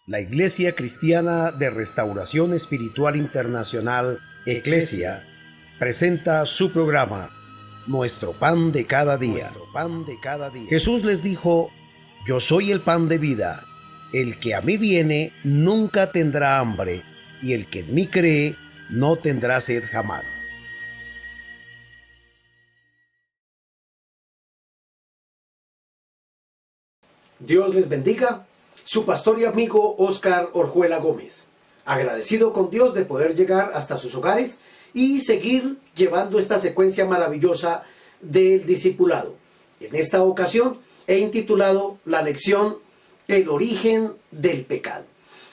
La Iglesia Cristiana de Restauración Espiritual Internacional, Eclesia, presenta su programa, Nuestro Pan de Cada Día. Jesús les dijo: Yo soy el pan de vida. El que a mí viene nunca tendrá hambre, y el que en mí cree no tendrá sed jamás. Dios les bendiga. Su pastor y amigo Óscar Orjuela Gómez, agradecido con Dios de poder llegar hasta sus hogares y seguir llevando esta secuencia maravillosa del discipulado. En esta ocasión he intitulado la lección El origen del pecado.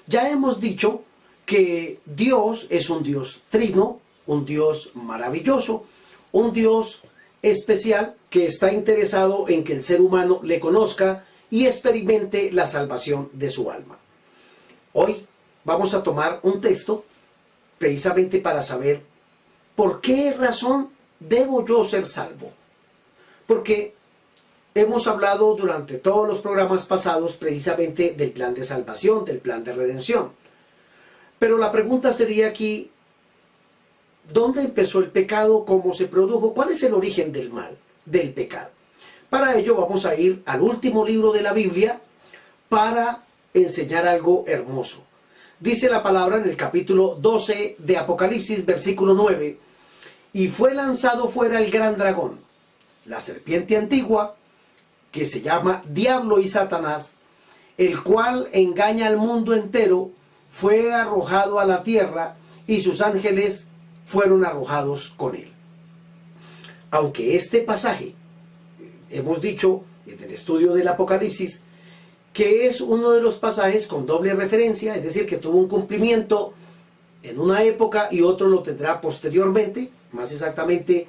Ya hemos dicho que Dios es un Dios trino, un Dios maravilloso, un Dios especial que está interesado en que el ser humano le conozca y experimente la salvación de su alma. Hoy vamos a tomar un texto precisamente para saber por qué razón debo yo ser salvo. Porque hemos hablado durante todos los programas pasados precisamente del plan de salvación, del plan de redención. Pero la pregunta sería aquí: ¿dónde empezó el pecado? ¿Cómo se produjo? ¿Cuál es el origen del mal, del pecado? Para ello vamos a ir al último libro de la Biblia para enseñar algo hermoso. Dice la palabra en el capítulo 12 de Apocalipsis, versículo 9: y fue lanzado fuera el gran dragón, la serpiente antigua, que se llama Diablo y Satanás, el cual engaña al mundo entero, fue arrojado a la tierra y sus ángeles fueron arrojados con él. Aunque este pasaje, hemos dicho en el estudio del Apocalipsis, que es uno de los pasajes con doble referencia, es decir, que tuvo un cumplimiento en una época y otro lo tendrá posteriormente, más exactamente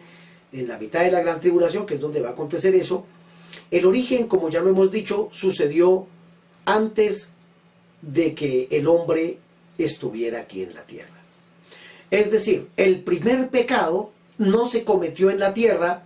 en la mitad de la gran tribulación, que es donde va a acontecer eso. El origen, como ya lo hemos dicho, sucedió antes de que el hombre estuviera aquí en la tierra. Es decir, el primer pecado no se cometió en la tierra,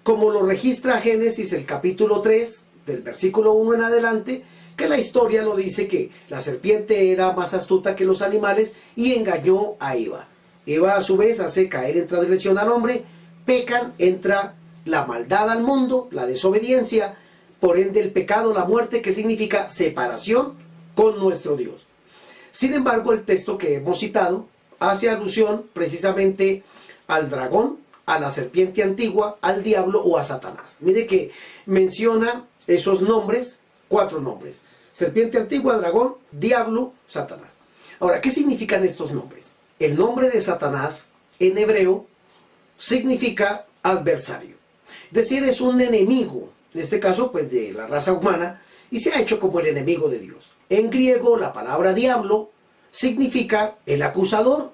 como lo registra Génesis, el capítulo 3, del versículo 1 en adelante, que la historia lo dice, que la serpiente era más astuta que los animales y engañó a Eva. Eva a su vez hace caer en transgresión al hombre, pecan, entra la maldad al mundo, la desobediencia, por ende el pecado, la muerte, que significa separación con nuestro Dios. Sin embargo, el texto que hemos citado hace alusión precisamente al dragón, a la serpiente antigua, al diablo o a Satanás. Mire que menciona esos nombres, 4 nombres: serpiente antigua, dragón, diablo, Satanás. Ahora, ¿qué significan estos nombres? El nombre de Satanás en hebreo significa adversario. Es decir, es un enemigo, en este caso pues de la raza humana, y se ha hecho como el enemigo de Dios. En griego la palabra diablo significa el acusador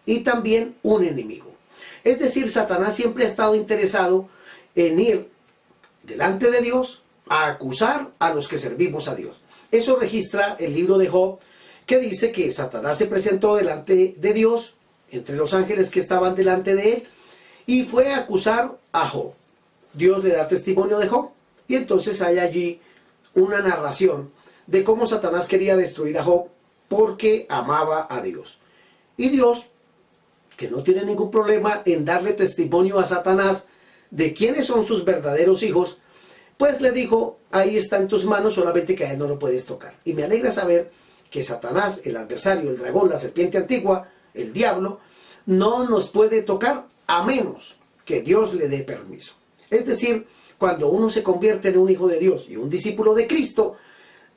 y también un enemigo. Es decir, Satanás siempre ha estado interesado en ir delante de Dios a acusar a los que servimos a Dios. Eso registra el libro de Job, que dice que Satanás se presentó delante de Dios, entre los ángeles que estaban delante de él, y fue a acusar a Job. Dios le da testimonio de Job, y entonces hay allí una narración de cómo Satanás quería destruir a Job porque amaba a Dios. Y Dios, que no tiene ningún problema en darle testimonio a Satanás de quiénes son sus verdaderos hijos, pues le dijo: ahí está en tus manos, solamente que a él no lo puedes tocar. Y me alegra saber que Satanás, el adversario, el dragón, la serpiente antigua, el diablo, no nos puede tocar a menos que Dios le dé permiso. Es decir, cuando uno se convierte en un hijo de Dios y un discípulo de Cristo,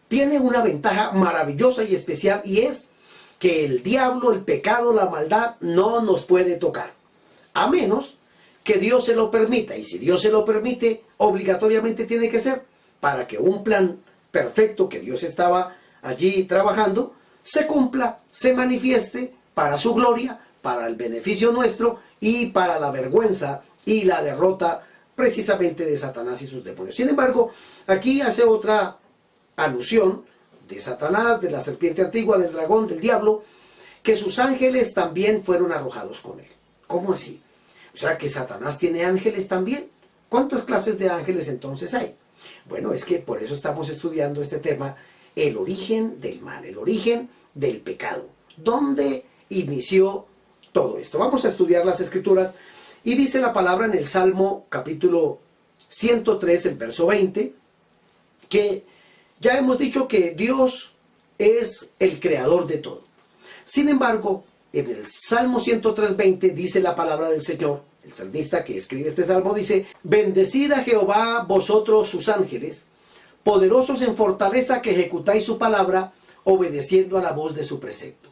tiene una ventaja maravillosa y especial, y es que el diablo, el pecado, la maldad no nos puede tocar, a menos que Dios se lo permita. Y si Dios se lo permite, obligatoriamente tiene que ser para que un plan perfecto que Dios estaba allí trabajando se cumpla, se manifieste para su gloria, para el beneficio nuestro y para la vergüenza y la derrota precisamente de Satanás y sus demonios. Sin embargo, aquí hace otra alusión de Satanás, de la serpiente antigua, del dragón, del diablo, que sus ángeles también fueron arrojados con él. ¿Cómo así? O sea, que Satanás tiene ángeles también. ¿Cuántas clases de ángeles entonces hay? Bueno, es que por eso estamos estudiando este tema el origen del mal, el origen del pecado. ¿Dónde inició todo esto? Vamos a estudiar las Escrituras y dice la palabra en el Salmo capítulo 103, el verso 20, que ya hemos dicho que Dios es el creador de todo. Sin embargo, en el Salmo 103:20 dice la palabra del Señor, el salmista que escribe este salmo dice: bendecid a Jehová vosotros sus ángeles, poderosos en fortaleza que ejecutáis su palabra, obedeciendo a la voz de su precepto.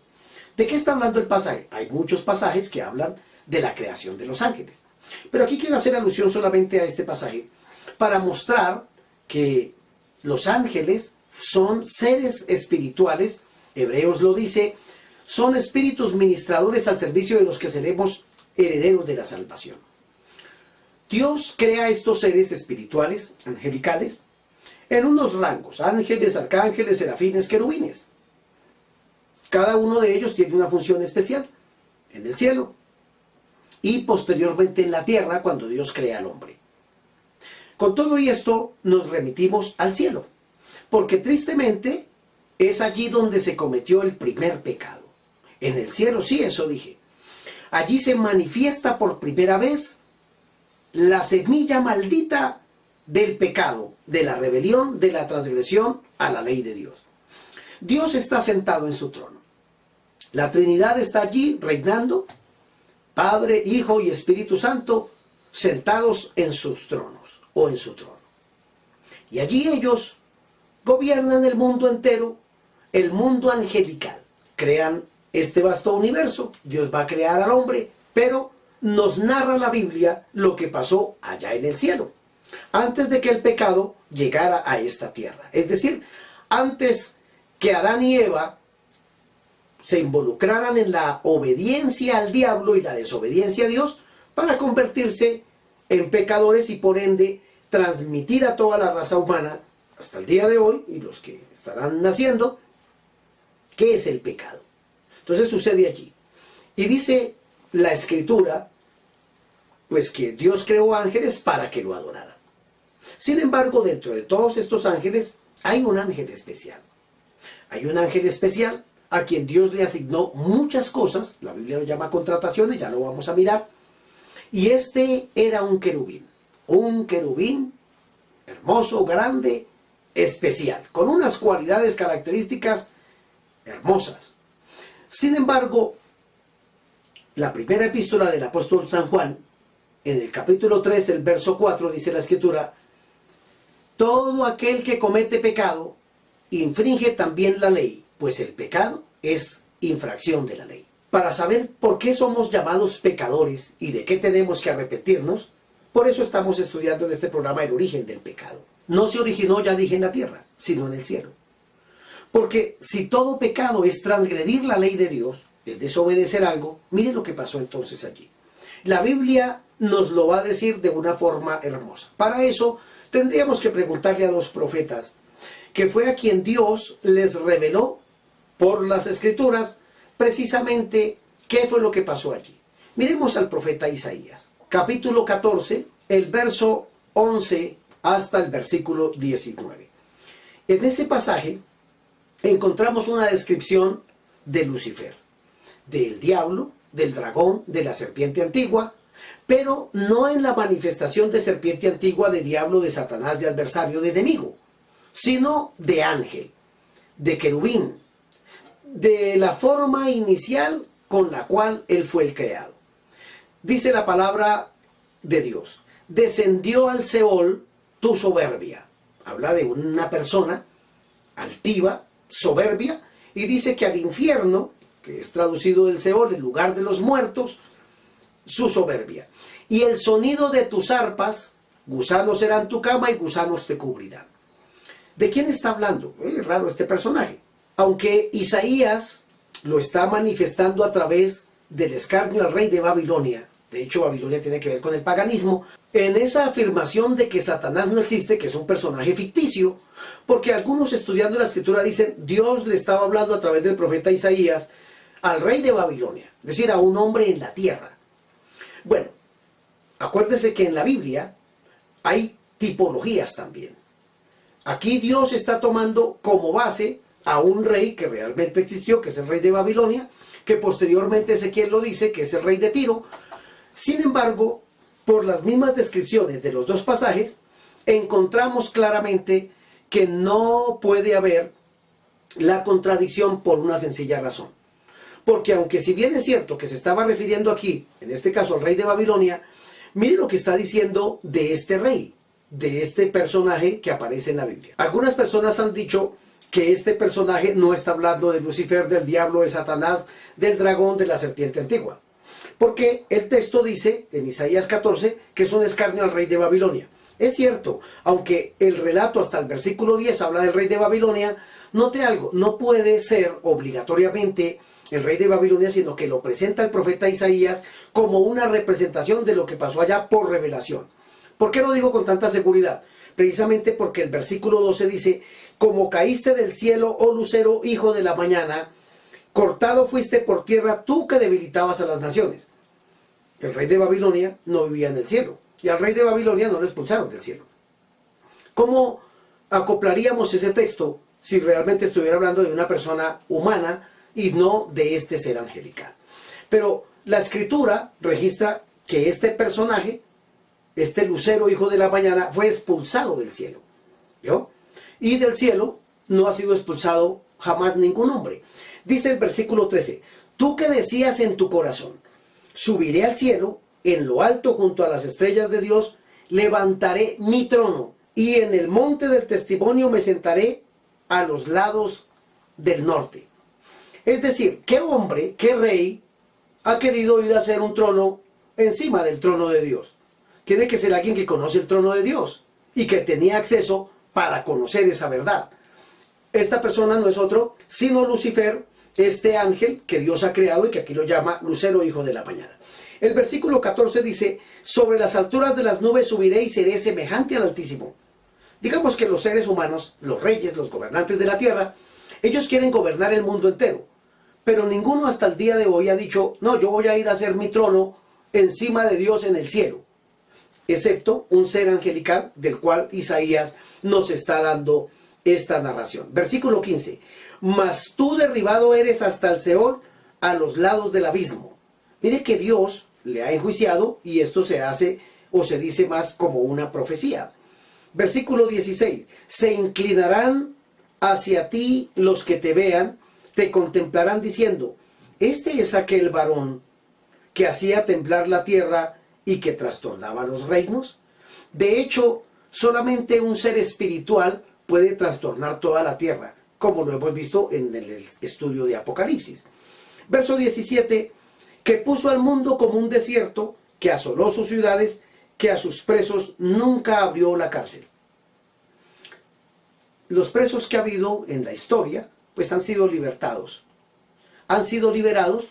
¿De qué está hablando el pasaje? Hay muchos pasajes que hablan de la creación de los ángeles. Pero aquí quiero hacer alusión solamente a este pasaje para mostrar que los ángeles son seres espirituales. Hebreos lo dice, son espíritus ministradores al servicio de los que seremos herederos de la salvación. Dios crea estos seres espirituales, angelicales, en unos rangos: ángeles, arcángeles, serafines, querubines. Cada uno de ellos tiene una función especial en el cielo y posteriormente en la tierra cuando Dios crea al hombre. Con todo esto nos remitimos al cielo, porque tristemente es allí donde se cometió el primer pecado. En el cielo, sí, eso dije. Allí se manifiesta por primera vez la semilla maldita del pecado, de la rebelión, de la transgresión a la ley de Dios. Dios está sentado en su trono. La Trinidad está allí reinando, Padre, Hijo y Espíritu Santo, sentados en sus tronos o en su trono. Y allí ellos gobiernan el mundo entero, el mundo angelical. Crean este vasto universo, Dios va a crear al hombre, pero nos narra la Biblia lo que pasó allá en el cielo, antes de que el pecado llegara a esta tierra. Es decir, antes que Adán y Eva se involucraran en la obediencia al diablo y la desobediencia a Dios para convertirse en pecadores y por ende transmitir a toda la raza humana hasta el día de hoy y los que estarán naciendo, ¿qué es el pecado? Entonces sucede allí. Y dice la Escritura, pues que Dios creó ángeles para que lo adoraran. Sin embargo, dentro de todos estos ángeles hay un ángel especial. Hay un ángel especial a quien Dios le asignó muchas cosas. La Biblia lo llama contrataciones, ya lo vamos a mirar. Y este era un querubín hermoso, grande, especial, con unas cualidades características hermosas. Sin embargo, la primera epístola del apóstol San Juan, en el capítulo 3, el verso 4, dice la Escritura: todo aquel que comete pecado infringe también la ley, pues el pecado es infracción de la ley. Para saber por qué somos llamados pecadores y de qué tenemos que arrepentirnos, por eso estamos estudiando en este programa el origen del pecado. No se originó, ya dije, en la tierra, sino en el cielo. Porque si todo pecado es transgredir la ley de Dios, es desobedecer algo, miren lo que pasó entonces allí. La Biblia nos lo va a decir de una forma hermosa. Para eso tendríamos que preguntarle a los profetas, que fue a quien Dios les reveló por las Escrituras precisamente qué fue lo que pasó allí. Miremos al profeta Isaías, capítulo 14, el verso 11 hasta el versículo 19. En ese pasaje encontramos una descripción de Lucifer, del diablo, del dragón, de la serpiente antigua, pero no en la manifestación de serpiente antigua, de diablo, de Satanás, de adversario, de enemigo, sino de ángel, de querubín, de la forma inicial con la cual él fue el creado. Dice la palabra de Dios: descendió al Seol tu soberbia. Habla de una persona altiva, soberbia, y dice que al infierno, que es traducido del Seol, el lugar de los muertos, su soberbia. Y el sonido de tus arpas, gusanos serán tu cama y gusanos te cubrirán. ¿De quién está hablando? Es raro este personaje. Aunque Isaías lo está manifestando a través del escarnio al rey de Babilonia. De hecho, Babilonia tiene que ver con el paganismo. En esa afirmación de que Satanás no existe, que es un personaje ficticio, porque algunos estudiando la Escritura dicen, Dios le estaba hablando a través del profeta Isaías al rey de Babilonia, es decir, a un hombre en la tierra. Bueno, acuérdese que en la Biblia hay tipologías también. Aquí Dios está tomando como base a un rey que realmente existió, que es el rey de Babilonia, que posteriormente Ezequiel lo dice, que es el rey de Tiro. Sin embargo, por las mismas descripciones de los dos pasajes, encontramos claramente que no puede haber la contradicción por una sencilla razón. Porque aunque si bien es cierto que se estaba refiriendo aquí, en este caso al rey de Babilonia, mire lo que está diciendo de este rey, de este personaje que aparece en la Biblia. Algunas personas han dicho que este personaje no está hablando de Lucifer, del diablo, de Satanás, del dragón, de la serpiente antigua. Porque el texto dice, en Isaías 14, que es un escarnio al rey de Babilonia. Es cierto, aunque el relato hasta el versículo 10 habla del rey de Babilonia, note algo, no puede ser obligatoriamente el rey de Babilonia, sino que lo presenta el profeta Isaías como una representación de lo que pasó allá por revelación. ¿Por qué lo digo con tanta seguridad? Precisamente porque el versículo 12 dice, como caíste del cielo, oh lucero, hijo de la mañana, cortado fuiste por tierra tú que debilitabas a las naciones. El rey de Babilonia no vivía en el cielo, y al rey de Babilonia no lo expulsaron del cielo. ¿Cómo acoplaríamos ese texto si realmente estuviera hablando de una persona humana y no de este ser angelical? Pero la escritura registra que este personaje, este lucero hijo de la mañana, fue expulsado del cielo. ¿Vio? Y del cielo no ha sido expulsado jamás ningún hombre. Dice el versículo 13, tú que decías en tu corazón, subiré al cielo, en lo alto junto a las estrellas de Dios, levantaré mi trono, y en el monte del testimonio me sentaré a los lados del norte. Es decir, ¿qué hombre, qué rey ha querido ir a hacer un trono encima del trono de Dios? Tiene que ser alguien que conoce el trono de Dios y que tenía acceso para conocer esa verdad. Esta persona no es otro sino Lucifer, este ángel que Dios ha creado y que aquí lo llama lucero hijo de la mañana. El versículo 14 dice, sobre las alturas de las nubes subiré y seré semejante al Altísimo. Digamos que los seres humanos, los reyes, los gobernantes de la tierra, ellos quieren gobernar el mundo entero, pero ninguno hasta el día de hoy ha dicho, no, yo voy a ir a hacer mi trono encima de Dios en el cielo, excepto un ser angelical del cual Isaías nos está dando esta narración. Versículo 15, mas tú derribado eres hasta el Seol, a los lados del abismo. Mire que Dios le ha enjuiciado y esto se hace o se dice más como una profecía. Versículo 16, se inclinarán hacia ti los que te vean, te contemplarán diciendo, este es aquel varón que hacía temblar la tierra y que trastornaba los reinos. De hecho, solamente un ser espiritual puede trastornar toda la tierra, como lo hemos visto en el estudio de Apocalipsis. Verso 17, que puso al mundo como un desierto, que asoló sus ciudades, que a sus presos nunca abrió la cárcel. Los presos que ha habido en la historia, pues han sido libertados. Han sido liberados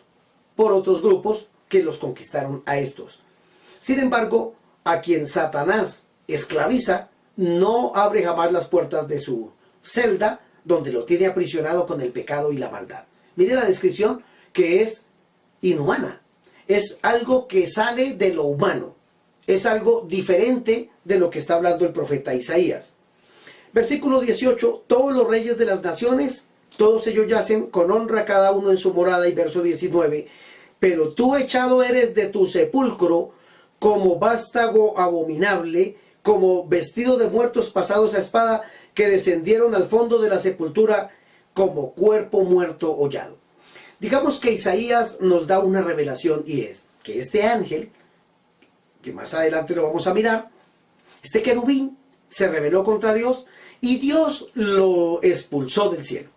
por otros grupos que los conquistaron a estos. Sin embargo, a quien Satanás esclaviza, no abre jamás las puertas de su celda, donde lo tiene aprisionado con el pecado y la maldad. Mire la descripción, que es inhumana. Es algo que sale de lo humano. Es algo diferente de lo que está hablando el profeta Isaías. Versículo 18, todos los reyes de las naciones, todos ellos yacen con honra cada uno en su morada. Y verso 19, pero tú echado eres de tu sepulcro como vástago abominable, como vestido de muertos pasados a espada, que descendieron al fondo de la sepultura como cuerpo muerto hollado. Digamos que Isaías nos da una revelación y es que este ángel, que más adelante lo vamos a mirar, este querubín se rebeló contra Dios y Dios lo expulsó del cielo,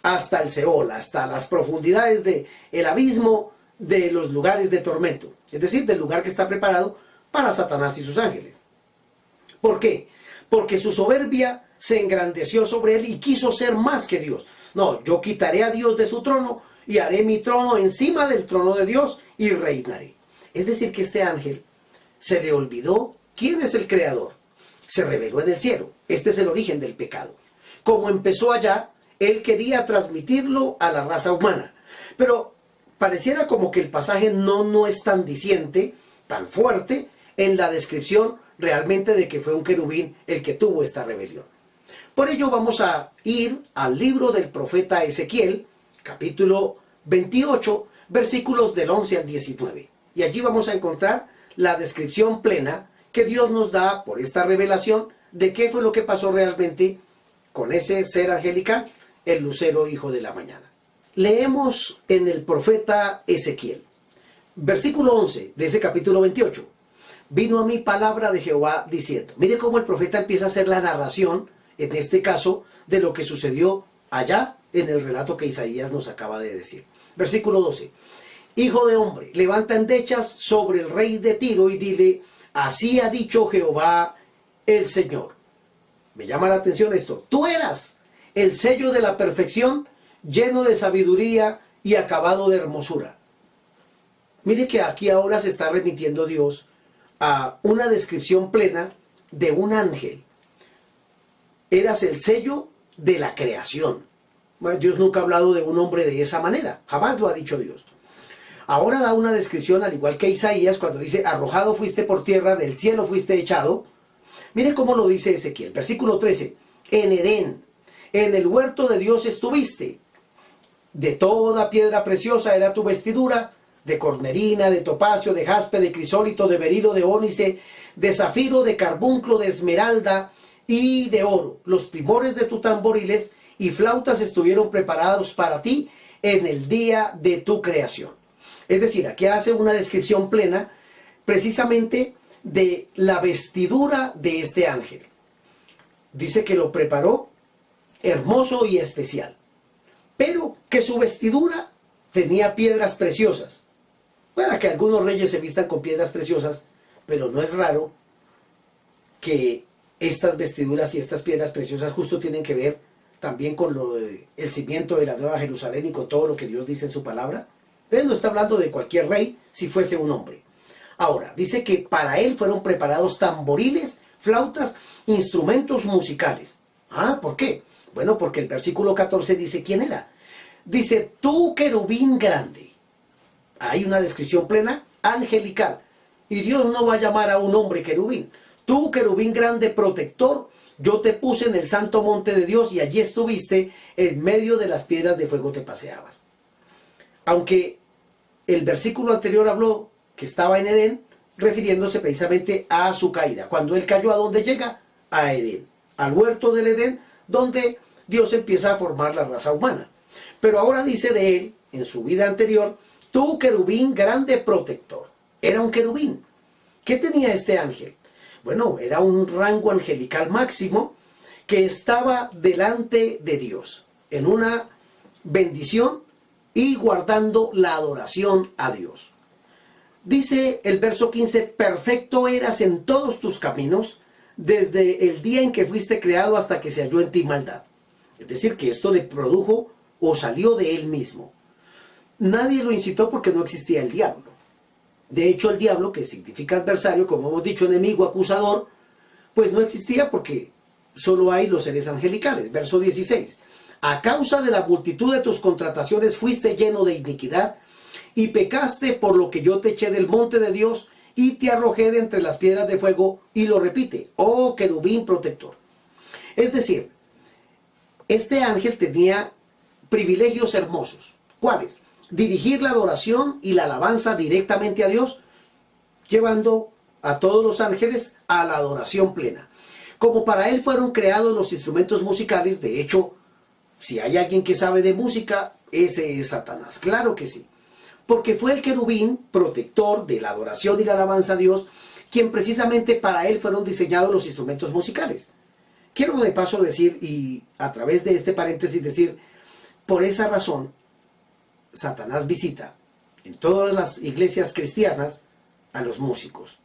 hasta el Seol, hasta las profundidades del abismo, de los lugares de tormento, es decir, del lugar que está preparado para Satanás y sus ángeles. ¿Por qué? Porque su soberbia se engrandeció sobre él y quiso ser más que Dios. No, yo quitaré a Dios de su trono y haré mi trono encima del trono de Dios y reinaré. Es decir, que este ángel se le olvidó quién es el creador. Se rebeló en el cielo. Este es el origen del pecado. Como empezó allá, él quería transmitirlo a la raza humana. Pero pareciera como que el pasaje no es tan diciente, tan fuerte, en la descripción realmente de que fue un querubín el que tuvo esta rebelión. Por ello vamos a ir al libro del profeta Ezequiel, capítulo 28, versículos del 11 al 19. Y allí vamos a encontrar la descripción plena que Dios nos da por esta revelación de qué fue lo que pasó realmente con ese ser angelical, el lucero hijo de la mañana. Leemos en el profeta Ezequiel, versículo 11 de ese capítulo 28. Vino a mí palabra de Jehová diciendo. Mire cómo el profeta empieza a hacer la narración, en este caso, de lo que sucedió allá en el relato que Isaías nos acaba de decir. Versículo 12. Hijo de hombre, levanta endechas sobre el rey de Tiro y dile, así ha dicho Jehová el Señor. Me llama la atención esto. Tú eras el sello de la perfección, lleno de sabiduría y acabado de hermosura. Mire que aquí ahora se está remitiendo Dios a una descripción plena de un ángel. Eras el sello de la creación. Bueno, Dios nunca ha hablado de un hombre de esa manera, jamás lo ha dicho Dios. Ahora da una descripción, al igual que Isaías, cuando dice, arrojado fuiste por tierra, del cielo fuiste echado. Mire cómo lo dice Ezequiel, versículo 13, en Edén, en el huerto de Dios estuviste, de toda piedra preciosa era tu vestidura, de cornerina, de topacio, de jaspe, de crisólito, de berilo, de ónice, de zafiro, de carbunclo, de esmeralda y de oro. Los primores de tus tamboriles y flautas estuvieron preparados para ti en el día de tu creación. Es decir, aquí hace una descripción plena precisamente de la vestidura de este ángel. Dice que lo preparó hermoso y especial, pero que su vestidura tenía piedras preciosas. Puede que algunos reyes se vistan con piedras preciosas, pero no es raro que estas vestiduras y estas piedras preciosas justo tienen que ver también con el cimiento de la Nueva Jerusalén y con todo lo que Dios dice en su palabra. Él no está hablando de cualquier rey si fuese un hombre. Ahora, dice que para él fueron preparados tamboriles, flautas, instrumentos musicales. Ah, ¿por qué? Bueno, porque el versículo 14 dice quién era. Dice, tú querubín grande. Hay una descripción plena, angelical. Y Dios no va a llamar a un hombre querubín. Tú querubín grande protector, yo te puse en el santo monte de Dios y allí estuviste, en medio de las piedras de fuego te paseabas. Aunque el versículo anterior habló que estaba en Edén, refiriéndose precisamente a su caída. Cuando él cayó, ¿a dónde llega? A Edén, al huerto del Edén, donde Dios empieza a formar la raza humana. Pero ahora dice de él, en su vida anterior, tú querubín grande protector. Era un querubín. ¿Qué tenía este ángel? Bueno, era un rango angelical máximo que estaba delante de Dios, en una bendición y guardando la adoración a Dios. Dice el verso 15, perfecto eras en todos tus caminos, desde el día en que fuiste creado hasta que se halló en ti maldad. Es decir, que esto le produjo o salió de él mismo. Nadie lo incitó porque no existía el diablo. De hecho, el diablo, que significa adversario, como hemos dicho, enemigo, acusador, pues no existía porque solo hay los seres angelicales. Verso 16. A causa de la multitud de tus contrataciones fuiste lleno de iniquidad y pecaste por lo que yo te eché del monte de Dios y te arrojé de entre las piedras de fuego. Y lo repite, oh querubín protector. Es decir, este ángel tenía privilegios hermosos. ¿Cuáles? Dirigir la adoración y la alabanza directamente a Dios, llevando a todos los ángeles a la adoración plena. Como para él fueron creados los instrumentos musicales, de hecho, si hay alguien que sabe de música, ese es Satanás, claro que sí. Porque fue el querubín protector de la adoración y la alabanza a Dios, quien precisamente para él fueron diseñados los instrumentos musicales. Quiero de paso decir, y a través de este paréntesis decir, por esa razón, Satanás visita en todas las iglesias cristianas a los músicos.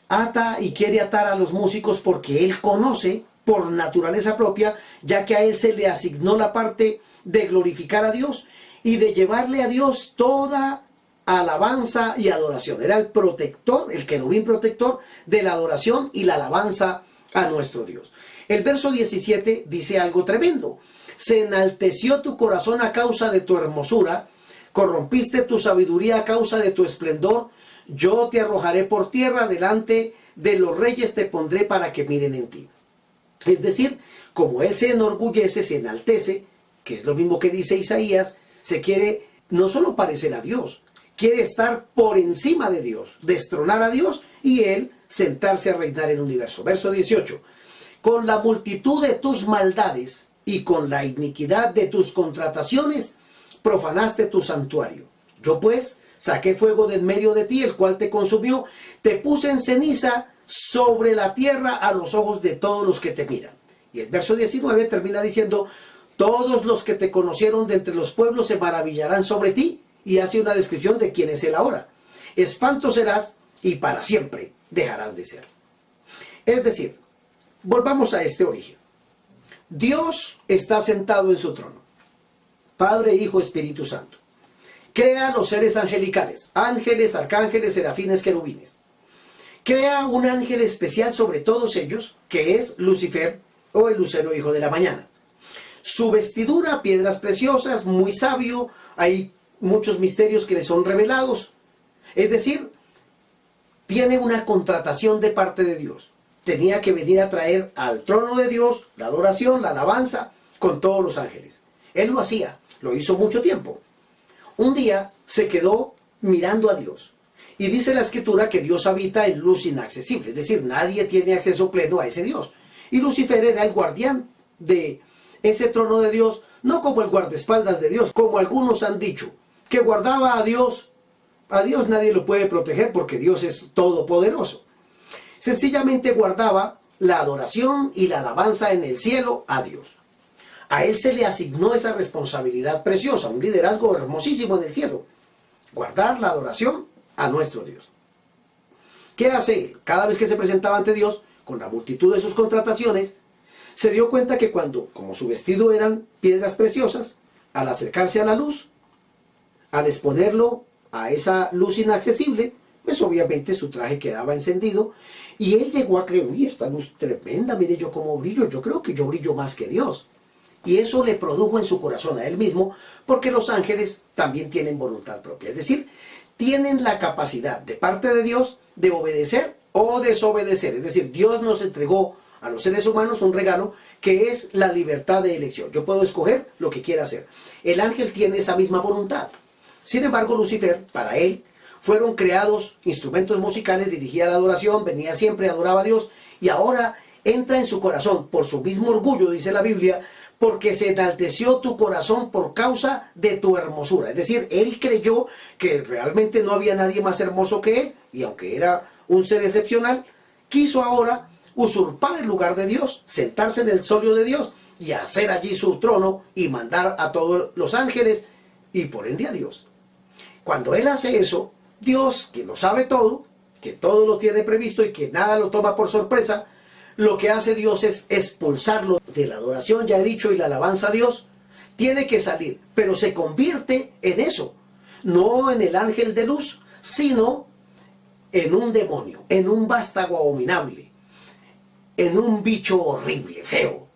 Ata y quiere atar a los músicos porque él conoce por naturaleza propia, ya que a él se le asignó la parte de glorificar a Dios y de llevarle a Dios toda alabanza y adoración. Era el protector, el querubín protector de la adoración y la alabanza a nuestro Dios. El verso 17 dice algo tremendo. Se enalteció tu corazón a causa de tu hermosura, corrompiste tu sabiduría a causa de tu esplendor. Yo te arrojaré por tierra, delante de los reyes te pondré para que miren en ti. Es decir, como él se enorgullece, se enaltece, que es lo mismo que dice Isaías, se quiere no solo parecer a Dios, quiere estar por encima de Dios, destronar a Dios y él sentarse a reinar el universo. Verso 18. Con la multitud de tus maldades y con la iniquidad de tus contrataciones, profanaste tu santuario. Yo pues saqué fuego de en medio de ti, el cual te consumió, te puse en ceniza sobre la tierra a los ojos de todos los que te miran. Y el verso 19 termina diciendo, todos los que te conocieron de entre los pueblos se maravillarán sobre ti, y hace una descripción de quién es él ahora. Espanto serás y para siempre dejarás de ser. Es decir, volvamos a este origen. Dios está sentado en su trono. Padre, Hijo, Espíritu Santo. Crea los seres angelicales, ángeles, arcángeles, serafines, querubines. Crea un ángel especial sobre todos ellos, que es Lucifer o el lucero hijo de la mañana. Su vestidura, piedras preciosas, muy sabio, hay muchos misterios que le son revelados. Es decir, tiene una contratación de parte de Dios. Tenía que venir a traer al trono de Dios la adoración, la alabanza con todos los ángeles. Él lo hacía, lo hizo mucho tiempo. Un día se quedó mirando a Dios. Y dice la Escritura que Dios habita en luz inaccesible. Es decir, nadie tiene acceso pleno a ese Dios. Y Lucifer era el guardián de ese trono de Dios, no como el guardaespaldas de Dios, como algunos han dicho, que guardaba a Dios. A Dios nadie lo puede proteger porque Dios es todopoderoso. Sencillamente guardaba la adoración y la alabanza en el cielo a Dios. A él se le asignó esa responsabilidad preciosa, un liderazgo hermosísimo en el cielo. Guardar la adoración a nuestro Dios. ¿Qué hace él? Cada vez que se presentaba ante Dios, con la multitud de sus contrataciones, se dio cuenta que cuando, como su vestido eran piedras preciosas, al acercarse a la luz, al exponerlo a esa luz inaccesible, pues obviamente su traje quedaba encendido, y él llegó a creer, uy, esta luz tremenda, mire yo cómo brillo, yo creo que yo brillo más que Dios. Y eso le produjo en su corazón a él mismo, porque los ángeles también tienen voluntad propia. Es decir, tienen la capacidad de parte de Dios de obedecer o desobedecer. Es decir, Dios nos entregó a los seres humanos un regalo que es la libertad de elección. Yo puedo escoger lo que quiera hacer. El ángel tiene esa misma voluntad. Sin embargo, Lucifer, para él, fueron creados instrumentos musicales, dirigía la adoración, venía siempre, adoraba a Dios, y ahora entra en su corazón, por su mismo orgullo, dice la Biblia, porque se enalteció tu corazón por causa de tu hermosura. Es decir, él creyó que realmente no había nadie más hermoso que él, y aunque era un ser excepcional, quiso ahora usurpar el lugar de Dios, sentarse en el solio de Dios, y hacer allí su trono, y mandar a todos los ángeles, y por ende a Dios. Cuando él hace eso, Dios, que lo sabe todo, que todo lo tiene previsto y que nada lo toma por sorpresa, lo que hace Dios es expulsarlo de la adoración, ya he dicho, y la alabanza a Dios. Tiene que salir, pero se convierte en eso, no en el ángel de luz, sino en un demonio, en un vástago abominable, en un bicho horrible, feo.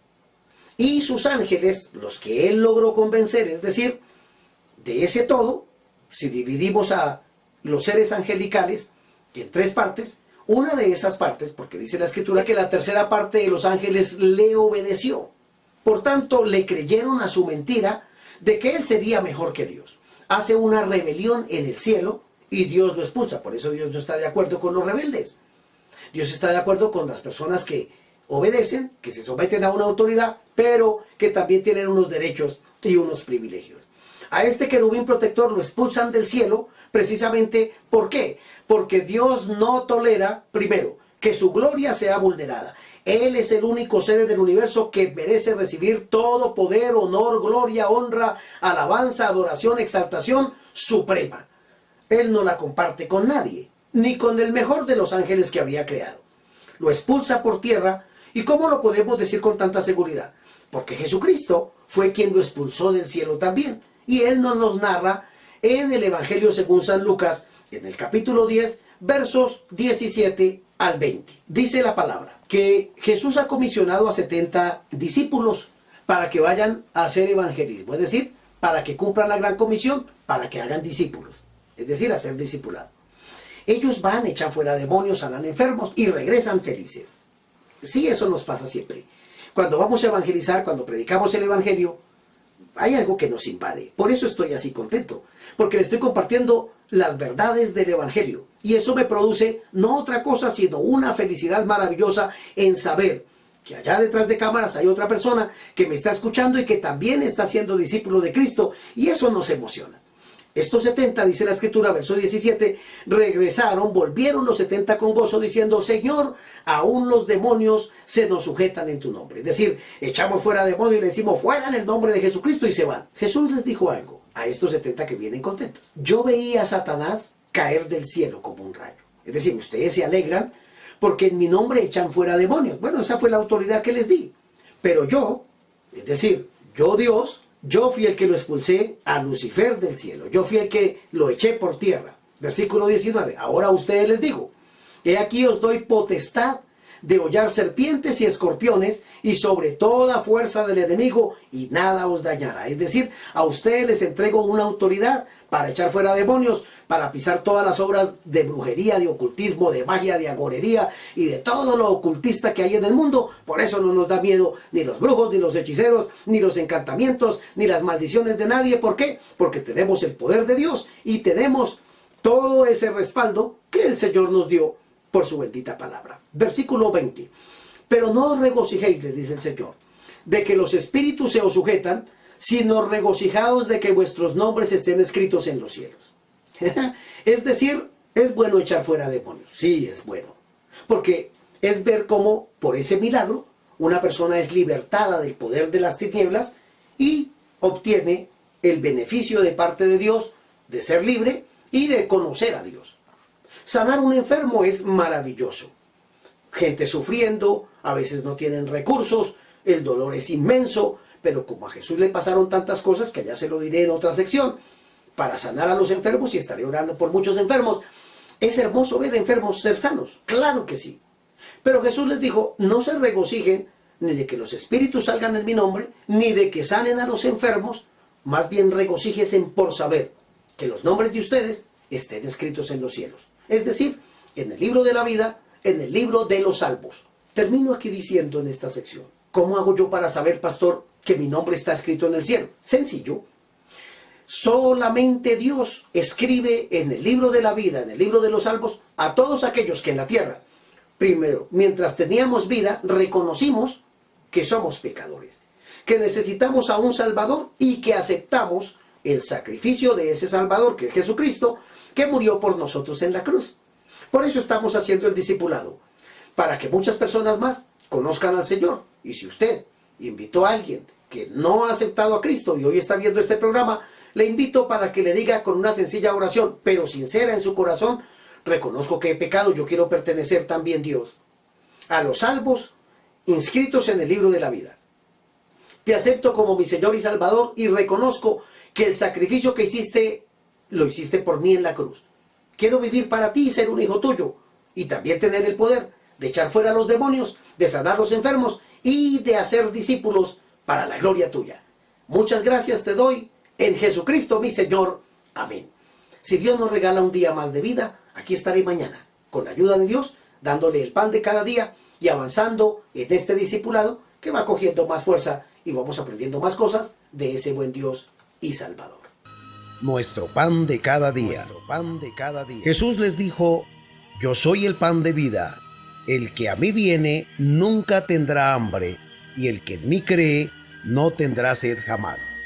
Y sus ángeles, los que él logró convencer, es decir, de ese todo, si dividimos a los seres angelicales en tres partes, una de esas partes, porque dice la Escritura que la tercera parte de los ángeles le obedeció. Por tanto, le creyeron a su mentira de que él sería mejor que Dios. Hace una rebelión en el cielo y Dios lo expulsa. Por eso Dios no está de acuerdo con los rebeldes. Dios está de acuerdo con las personas que obedecen, que se someten a una autoridad, pero que también tienen unos derechos y unos privilegios. A este querubín protector lo expulsan del cielo, precisamente, ¿por qué? Porque Dios no tolera, primero, que su gloria sea vulnerada. Él es el único ser del universo que merece recibir todo poder, honor, gloria, honra, alabanza, adoración, exaltación suprema. Él no la comparte con nadie, ni con el mejor de los ángeles que había creado. Lo expulsa por tierra, ¿y cómo lo podemos decir con tanta seguridad? Porque Jesucristo fue quien lo expulsó del cielo también. Y él nos narra en el Evangelio según San Lucas, en el capítulo 10, versos 17 al 20. Dice la palabra que Jesús ha comisionado a 70 discípulos para que vayan a hacer evangelismo. Es decir, para que cumplan la gran comisión, para que hagan discípulos. Es decir, a ser discipulados. Ellos van, echan fuera demonios, sanan enfermos y regresan felices. Sí, eso nos pasa siempre. cuando vamos a evangelizar, cuando predicamos el evangelio, hay algo que nos invade. Por eso estoy así contento, porque le estoy compartiendo las verdades del evangelio. Y eso me produce no otra cosa, sino una felicidad maravillosa en saber que allá detrás de cámaras hay otra persona que me está escuchando y que también está siendo discípulo de Cristo. Y eso nos emociona. Estos 70, dice la Escritura, verso 17, regresaron, volvieron los 70 con gozo, diciendo: Señor, aún los demonios se nos sujetan en tu nombre. Es decir, echamos fuera demonios y le decimos: fuera en el nombre de Jesucristo, y se van. Jesús les dijo algo a estos 70 que vienen contentos. Yo veía a Satanás caer del cielo como un rayo. Es decir, ustedes se alegran porque en mi nombre echan fuera demonios. Bueno, esa fue la autoridad que les di. Pero yo, es decir, yo Dios, yo fui el que lo expulsé a Lucifer del cielo. Yo fui el que lo eché por tierra. Versículo 19. Ahora a ustedes les digo: he aquí os doy potestad de hollar serpientes y escorpiones y sobre toda fuerza del enemigo, y nada os dañará. Es decir, a ustedes les entrego una autoridad para echar fuera demonios, para pisar todas las obras de brujería, de ocultismo, de magia, de agorería y de todo lo ocultista que hay en el mundo. Por eso no nos da miedo ni los brujos, ni los hechiceros, ni los encantamientos, ni las maldiciones de nadie. ¿Por qué? Porque tenemos el poder de Dios y tenemos todo ese respaldo que el Señor nos dio por su bendita palabra. Versículo 20. Pero no os regocijéis, les dice el Señor, de que los espíritus se os sujetan, sino regocijaos de que vuestros nombres estén escritos en los cielos. Es decir, es bueno echar fuera demonios. Sí, es bueno. Porque es ver cómo por ese milagro una persona es libertada del poder de las tinieblas y obtiene el beneficio de parte de Dios de ser libre y de conocer a Dios. Sanar un enfermo es maravilloso. Gente sufriendo, a veces no tienen recursos, el dolor es inmenso, pero como a Jesús le pasaron tantas cosas, que ya se lo diré en otra sección, para sanar a los enfermos, y estaré orando por muchos enfermos. Es hermoso ver enfermos ser sanos, claro que sí. Pero Jesús les dijo: no se regocijen ni de que los espíritus salgan en mi nombre, ni de que sanen a los enfermos, más bien regocíjense por saber que los nombres de ustedes estén escritos en los cielos. Es decir, en el libro de la vida, en el libro de los salvos. Termino aquí diciendo en esta sección: ¿cómo hago yo para saber, pastor, que mi nombre está escrito en el cielo? Sencillo. Solamente Dios escribe en el libro de la vida, en el libro de los salvos, a todos aquellos que en la tierra, primero, mientras teníamos vida, reconocimos que somos pecadores, que necesitamos a un Salvador y que aceptamos el sacrificio de ese Salvador, que es Jesucristo, que murió por nosotros en la cruz. Por eso estamos haciendo el discipulado, para que muchas personas más conozcan al Señor. Y si usted invitó a alguien que no ha aceptado a Cristo y hoy está viendo este programa, le invito para que le diga con una sencilla oración, pero sincera en su corazón: reconozco que he pecado, yo quiero pertenecer también, Dios, a los salvos inscritos en el libro de la vida. Te acepto como mi Señor y Salvador y reconozco que el sacrificio que hiciste, lo hiciste por mí en la cruz. Quiero vivir para ti y ser un hijo tuyo, y también tener el poder de echar fuera a los demonios, de sanar a los enfermos y de hacer discípulos para la gloria tuya. Muchas gracias te doy en Jesucristo mi Señor. Amén. Si Dios nos regala un día más de vida, aquí estaré mañana, con la ayuda de Dios, dándole el pan de cada día y avanzando en este discipulado que va cogiendo más fuerza y vamos aprendiendo más cosas de ese buen Dios y Salvador. Nuestro pan de cada día. Pan de cada día. Jesús les dijo: yo soy el pan de vida. El que a mí viene nunca tendrá hambre, y el que en mí cree no tendrá sed jamás.